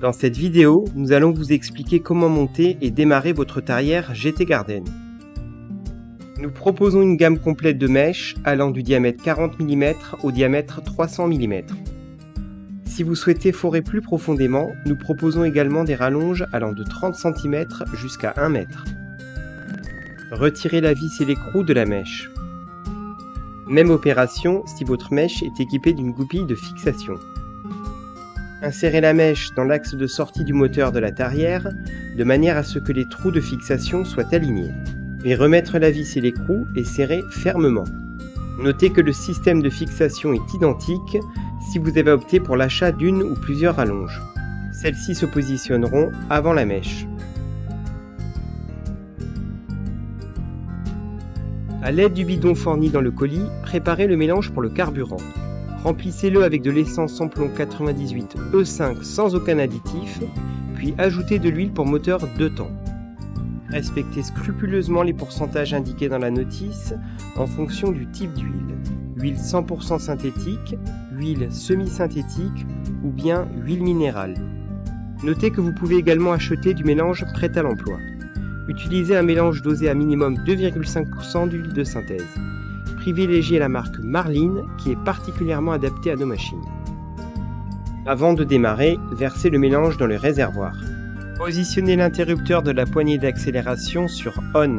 Dans cette vidéo, nous allons vous expliquer comment monter et démarrer votre tarière GT Garden. Nous proposons une gamme complète de mèches allant du diamètre 40 mm au diamètre 300 mm. Si vous souhaitez forer plus profondément, nous proposons également des rallonges allant de 30 cm jusqu'à 1 m. Retirez la vis et l'écrou de la mèche. Même opération si votre mèche est équipée d'une goupille de fixation. Insérez la mèche dans l'axe de sortie du moteur de la tarière, de manière à ce que les trous de fixation soient alignés. Et remettre la vis et l'écrou et serrer fermement. Notez que le système de fixation est identique si vous avez opté pour l'achat d'une ou plusieurs rallonges. Celles-ci se positionneront avant la mèche. A l'aide du bidon fourni dans le colis, préparez le mélange pour le carburant. Remplissez-le avec de l'essence Samplon 98 E5 sans aucun additif, puis ajoutez de l'huile pour moteur 2 temps. Respectez scrupuleusement les pourcentages indiqués dans la notice en fonction du type d'huile. Huile 100% synthétique, huile semi-synthétique ou bien huile minérale. Notez que vous pouvez également acheter du mélange prêt à l'emploi. Utilisez un mélange dosé à minimum 2,5% d'huile de synthèse. Privilégiez la marque Marline qui est particulièrement adaptée à nos machines. Avant de démarrer, versez le mélange dans le réservoir. Positionnez l'interrupteur de la poignée d'accélération sur On.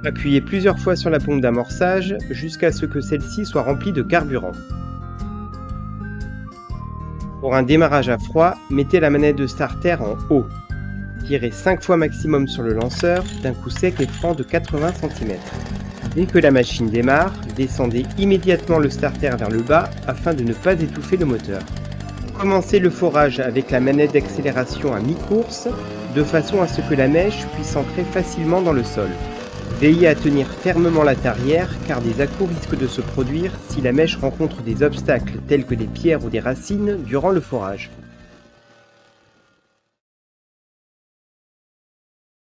Appuyez plusieurs fois sur la pompe d'amorçage jusqu'à ce que celle-ci soit remplie de carburant. Pour un démarrage à froid, mettez la manette de starter en haut. Tirez 5 fois maximum sur le lanceur d'un coup sec et franc de 80 cm. Dès que la machine démarre, descendez immédiatement le starter vers le bas afin de ne pas étouffer le moteur. Commencez le forage avec la manette d'accélération à mi-course, de façon à ce que la mèche puisse entrer facilement dans le sol. Veillez à tenir fermement la tarière car des à-coups risquent de se produire si la mèche rencontre des obstacles tels que des pierres ou des racines durant le forage.